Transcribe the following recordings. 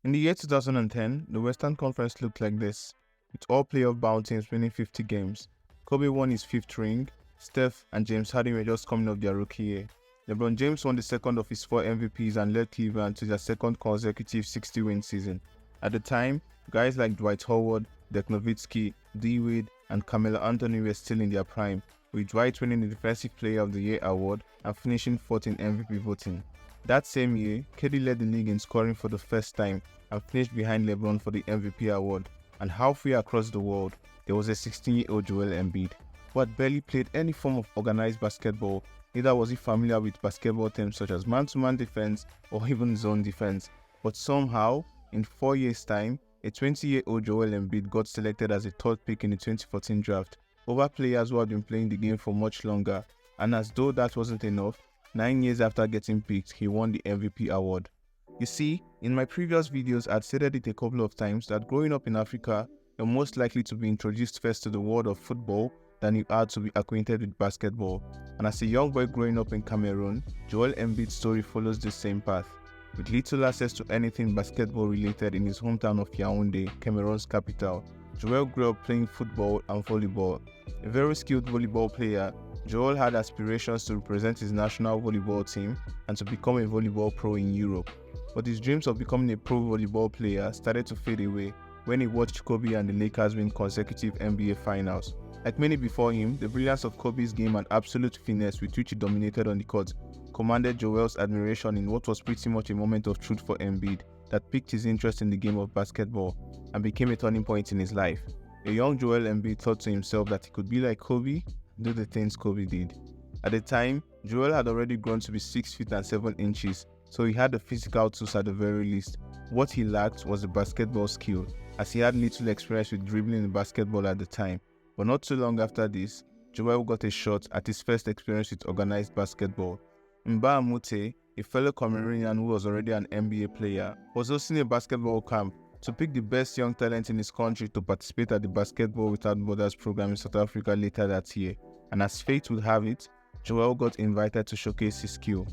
In the year 2010, the Western Conference looked like this, with all playoff bound teams winning 50 games. Kobe won his 5th ring, Steph and James Harden were just coming off their rookie year. LeBron James won the second of his 4 MVPs and led Cleveland to their second consecutive 60-win season. At the time, guys like Dwight Howard, Dirk Nowitzki, D. Wade, and Carmelo Anthony were still in their prime, with Dwight winning the Defensive Player of the Year award and finishing 4th in MVP voting. That same year, KD led the league in scoring for the first time and finished behind LeBron for the MVP award. And halfway across the world, there was a 16-year-old Joel Embiid, who had barely played any form of organized basketball, neither was he familiar with basketball terms such as man-to-man defense or even zone defense. But somehow, in 4 years' time, a 20-year-old Joel Embiid got selected as a 3rd pick in the 2014 draft, over players who had been playing the game for much longer, and as though that wasn't enough, 9 years after getting picked, he won the MVP award. You see, in my previous videos I'd stated it a couple of times that growing up in Africa, you're most likely to be introduced first to the world of football than you are to be acquainted with basketball. And as a young boy growing up in Cameroon, Joel Embiid's story follows the same path. With little access to anything basketball related in his hometown of Yaoundé, Cameroon's capital, Joel grew up playing football and volleyball. A very skilled volleyball player, Joel had aspirations to represent his national volleyball team and to become a volleyball pro in Europe. But his dreams of becoming a pro volleyball player started to fade away when he watched Kobe and the Lakers win consecutive NBA finals. Like many before him, the brilliance of Kobe's game and absolute finesse with which he dominated on the court commanded Joel's admiration in what was pretty much a moment of truth for Embiid that piqued his interest in the game of basketball and became a turning point in his life. A young Joel Embiid thought to himself that he could be like Kobe, do the things Kobe did. At the time, Joel had already grown to be 6 feet and 7 inches, so he had the physical tools at the very least. What he lacked was the basketball skill, as he had little experience with dribbling the basketball at the time. But not too long after this, Joel got a shot at his first experience with organized basketball. Mba Amute, a fellow Cameroonian who was already an NBA player, was hosting a basketball camp to pick the best young talent in his country to participate at the Basketball Without Borders program in South Africa later that year. And as fate would have it, Joel got invited to showcase his skill.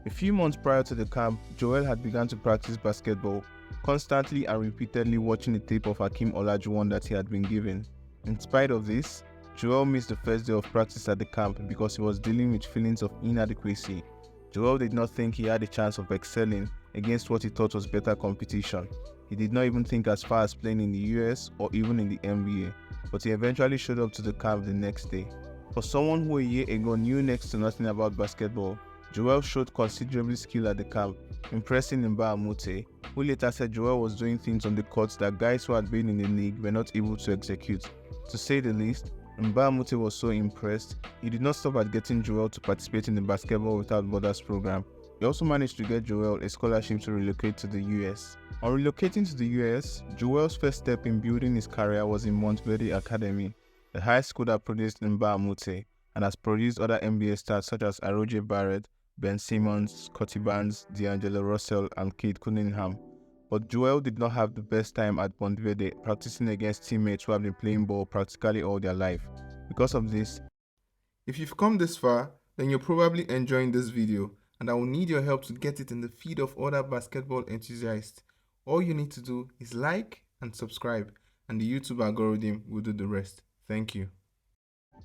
A few months prior to the camp, Joel had begun to practice basketball, constantly and repeatedly watching the tape of Hakeem Olajuwon that he had been given. In spite of this, Joel missed the first day of practice at the camp because he was dealing with feelings of inadequacy. Joel did not think he had a chance of excelling against what he thought was better competition. He did not even think as far as playing in the US or even in the NBA, but he eventually showed up to the camp the next day. For someone who a year ago knew next to nothing about basketball, Joel showed considerable skill at the camp, impressing Mba Amute, who later said Joel was doing things on the court that guys who had been in the league were not able to execute. To say the least, Mba Amute was so impressed, he did not stop at getting Joel to participate in the Basketball Without Borders program. He also managed to get Joel a scholarship to relocate to the US. On relocating to the US, Joel's first step in building his career was in Montverde Academy, the high school that produced Mba Amute and has produced other NBA stars such as Aroje Barrett, Ben Simmons, Scottie Barnes, D'Angelo Russell, and Cade Cunningham. But Joel did not have the best time at Montverde, practicing against teammates who have been playing ball practically all their life. Because of this, if you've come this far, then you're probably enjoying this video, and I will need your help to get it in the feed of other basketball enthusiasts. All you need to do is like and subscribe, and the YouTube algorithm will do the rest. Thank you.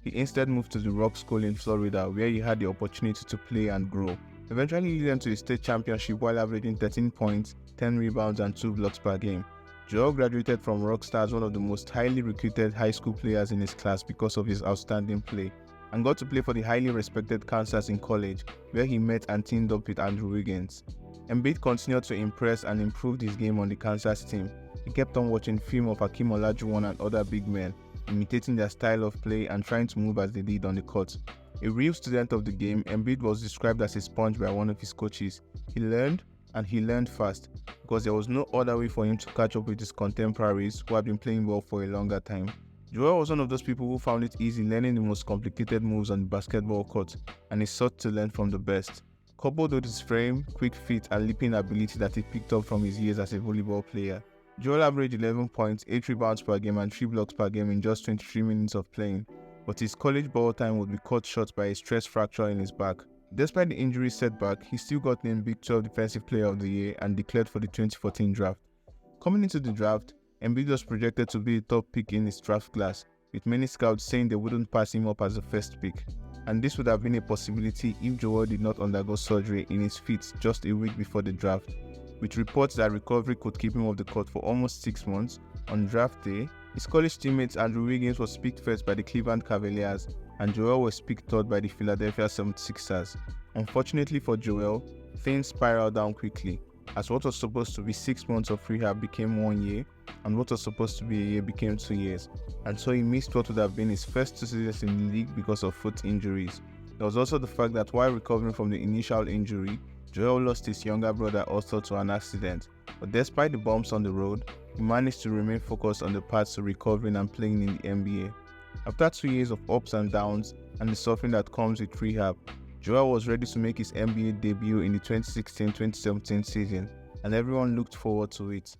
He instead moved to the Rock School in Florida, where he had the opportunity to play and grow, eventually leading to a state championship while averaging 13 points, 10 rebounds, and 2 blocks per game. Joel graduated from Rockstar as one of the most highly recruited high school players in his class because of his outstanding play, and got to play for the highly respected Kansas in college, where he met and teamed up with Andrew Wiggins. Embiid continued to impress and improved his game on the Kansas team. He kept on watching film of Hakeem Olajuwon and other big men, imitating their style of play and trying to move as they did on the court. A real student of the game, Embiid was described as a sponge by one of his coaches. He learned, and he learned fast, because there was no other way for him to catch up with his contemporaries who had been playing well for a longer time. Joel was one of those people who found it easy learning the most complicated moves on the basketball court, and he sought to learn from the best. Coupled with his frame, quick feet, and leaping ability that he picked up from his years as a volleyball player, Joel averaged 11 points, 8 rebounds per game, and 3 blocks per game in just 23 minutes of playing, but his college ball time would be cut short by a stress fracture in his back. Despite the injury setback, he still got named Big 12 Defensive Player of the Year and declared for the 2014 draft. Coming into the draft, Embiid was projected to be a top pick in his draft class, with many scouts saying they wouldn't pass him up as the first pick. And this would have been a possibility if Joel did not undergo surgery in his feet just a week before the draft, with reports that recovery could keep him off the court for almost 6 months. On draft day, his college teammate Andrew Wiggins was picked first by the Cleveland Cavaliers, and Joel was picked third by the Philadelphia 76ers. Unfortunately for Joel, things spiraled down quickly, as what was supposed to be 6 months of rehab became 1 year, and what was supposed to be a year became 2 years, and so he missed what would have been his first 2 seasons in the league because of foot injuries. There was also the fact that while recovering from the initial injury, Joel lost his younger brother also to an accident, but despite the bumps on the road, he managed to remain focused on the path to recovering and playing in the NBA. After 2 years of ups and downs and the suffering that comes with rehab, Joel was ready to make his NBA debut in the 2016-2017 season, and everyone looked forward to it.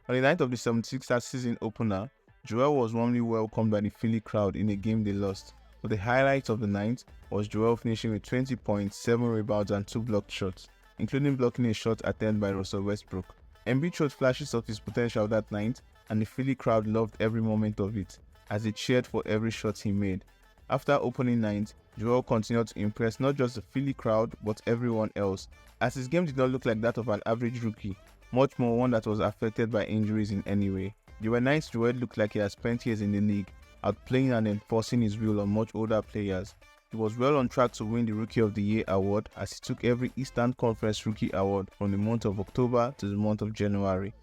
On the night of the 76ers season opener, Joel was warmly welcomed by the Philly crowd in a game they lost, but the highlight of the night was Joel finishing with 20 points, 7 rebounds and 2 blocked shots, including blocking a shot attempted by Russell Westbrook. Embiid showed flashes of his potential that night, and the Philly crowd loved every moment of it, as they cheered for every shot he made. After opening night, Joel continued to impress not just the Philly crowd but everyone else, as his game did not look like that of an average rookie, much more one that was affected by injuries in any way. There were nights Joel looked like he had spent years in the league, outplaying and enforcing his will on much older players. He was well on track to win the Rookie of the Year award, as he took every Eastern Conference Rookie award from the month of October to the month of January.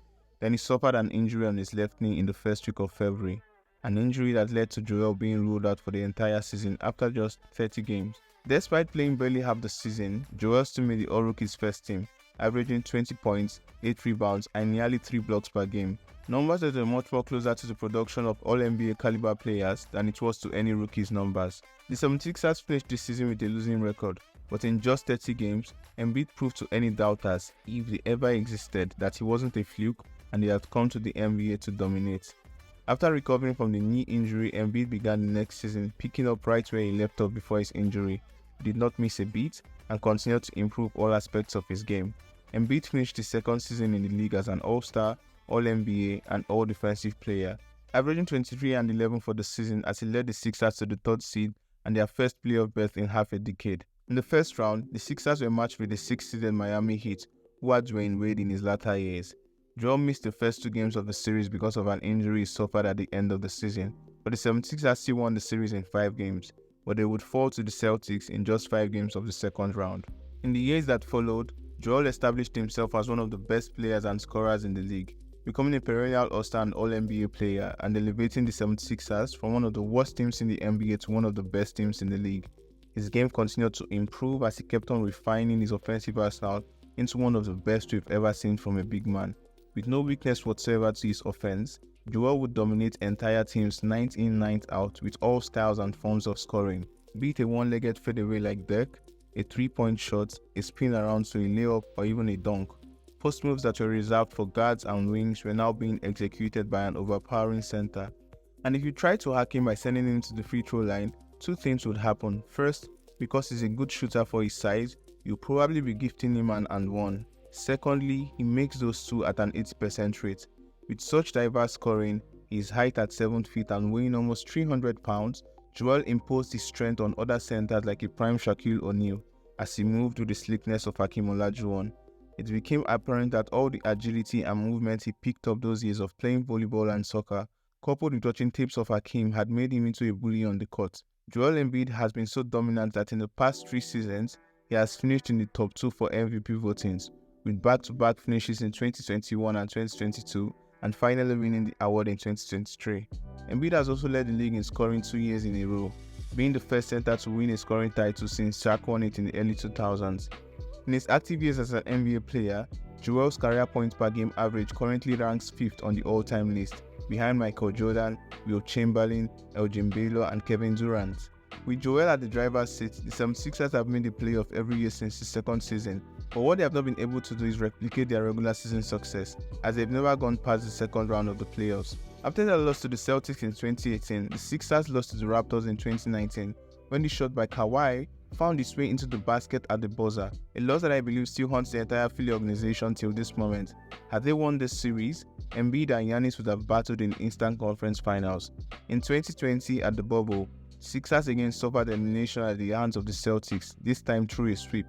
Then he suffered an injury on his left knee in the first week of February, an injury that led to Joel being ruled out for the entire season after just 30 games. Despite playing barely half the season, Joel still made the All-Rookies first team, averaging 20 points, 8 rebounds and nearly 3 blocks per game. Numbers that were much more closer to the production of All-NBA caliber players than it was to any rookie's numbers. The 76ers finished this season with a losing record, but in just 30 games, Embiid proved to any doubters, if they ever existed, that he wasn't a fluke and he had come to the NBA to dominate. After recovering from the knee injury, Embiid began the next season picking up right where he left off before his injury. He did not miss a beat and continued to improve all aspects of his game. Embiid finished his second season in the league as an All-Star, All-NBA and All-Defensive player, averaging 23 and 11 for the season as he led the Sixers to the 3rd seed and their first playoff berth in half a decade. In the first round, the Sixers were matched with the 6th-seeded Miami Heat, who had Dwayne Wade in his latter years. Joel missed the first 2 games of the series because of an injury he suffered at the end of the season, but the 76ers still won the series in 5 games, but they would fall to the Celtics in just 5 games of the second round. In the years that followed, Joel established himself as one of the best players and scorers in the league, becoming a perennial All-Star and All-NBA player and elevating the 76ers from one of the worst teams in the NBA to one of the best teams in the league. His game continued to improve as he kept on refining his offensive arsenal into one of the best we've ever seen from a big man. With no weakness whatsoever to his offense, Joel would dominate entire teams night in, night out with all styles and forms of scoring, be it a one-legged fadeaway like Dirk, a 3-point shot, a spin around to a layup or even a dunk. Post moves that were reserved for guards and wings were now being executed by an overpowering center. And if you try to hack him by sending him to the free throw line, 2 things would happen. First, because he's a good shooter for his size, you'll probably be gifting him an and one. Secondly, he makes those 2 at an 80% rate. With such diverse scoring, his height at 7 feet and weighing almost 300 pounds, Joel imposed his strength on other centers like a prime Shaquille O'Neal as he moved with the slickness of Hakeem Olajuwon. It became apparent that all the agility and movement he picked up those years of playing volleyball and soccer, coupled with watching tapes of Hakeem, had made him into a bully on the court. Joel Embiid has been so dominant that in the past 3 seasons, he has finished in the top 2 for MVP votings, with back-to-back finishes in 2021 and 2022, and finally winning the award in 2023. Embiid has also led the league in scoring 2 years in a row, being the first center to win a scoring title since Shaq won it in the early 2000s. In his active years as an NBA player, Joel's career points per game average currently ranks 5th on the all-time list, behind Michael Jordan, Wilt Chamberlain, Elgin Baylor, and Kevin Durant. With Joel at the driver's seat, the 76ers have made the playoff every year since his second season, but what they have not been able to do is replicate their regular season success, as they've never gone past the second round of the playoffs. After their loss to the Celtics in 2018, the Sixers lost to the Raptors in 2019, when the shot by Kawhi found its way into the basket at the buzzer, a loss that I believe still haunts the entire Philly organization till this moment. Had they won this series, Embiid and Giannis would have battled in Eastern Conference Finals. In 2020 at the bubble, Sixers again suffered elimination at the hands of the Celtics, this time through a sweep.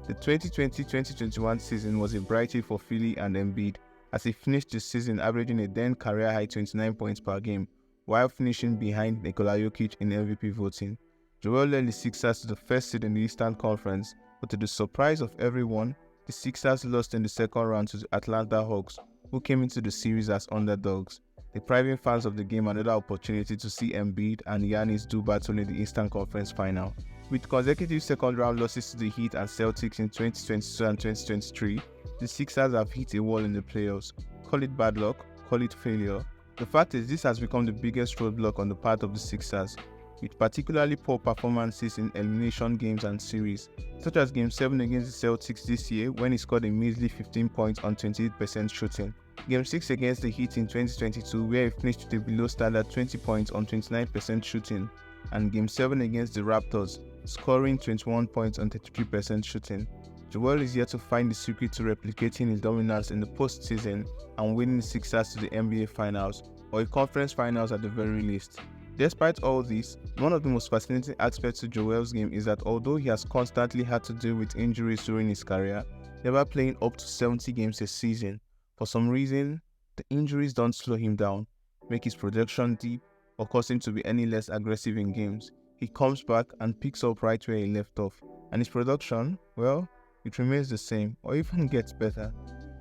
The 2020-2021 season was a bright year for Philly and Embiid, as he finished the season averaging a then career-high 29 points per game, while finishing behind Nikola Jokic in MVP voting. Joel led the Sixers to the first seed in the Eastern Conference, but to the surprise of everyone, the Sixers lost in the second round to the Atlanta Hawks, who came into the series as underdogs, depriving fans of the game another opportunity to see Embiid and Giannis do battle in the Eastern Conference Final. With consecutive second-round losses to the Heat and Celtics in 2022 and 2023, the Sixers have hit a wall in the playoffs. Call it bad luck, call it failure. The fact is, this has become the biggest roadblock on the part of the Sixers, with particularly poor performances in elimination games and series, such as Game 7 against the Celtics this year when he scored a measly 15 points on 28% shooting, Game 6 against the Heat in 2022 where he finished with a below standard 20 points on 29% shooting, and Game 7 against the Raptors, scoring 21 points on 33% shooting. Joel is yet to find the secret to replicating his dominance in the postseason and winning the Sixers to the NBA Finals, or a conference finals at the very least. Despite all this, one of the most fascinating aspects to Joel's game is that although he has constantly had to deal with injuries during his career, never playing up to 70 games a season, for some reason, the injuries don't slow him down, make his production dip, or cause him to be any less aggressive in games. He comes back and picks up right where he left off, and his production, well, it remains the same, or even gets better.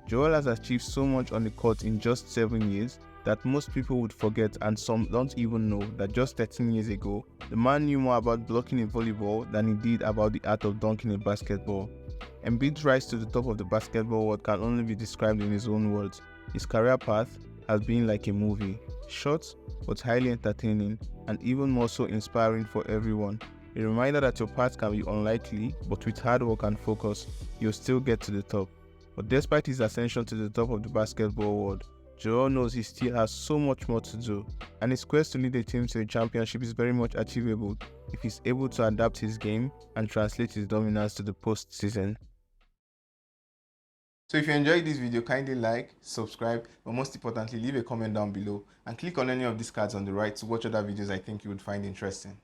Joel has achieved so much on the court in just 7 years that most people would forget, and some don't even know that just 13 years ago, the man knew more about blocking a volleyball than he did about the art of dunking a basketball. Embiid's rise to the top of the basketball world can only be described in his own words. His career path has been like a movie, short but highly entertaining, and even more so inspiring for everyone. A reminder that your path can be unlikely, but with hard work and focus, you'll still get to the top. But despite his ascension to the top of the basketball world, Joel knows he still has so much more to do, and his quest to lead a team to a championship is very much achievable if he's able to adapt his game and translate his dominance to the postseason. So if you enjoyed this video, kindly like, subscribe, but most importantly, leave a comment down below and click on any of these cards on the right to watch other videos I think you would find interesting.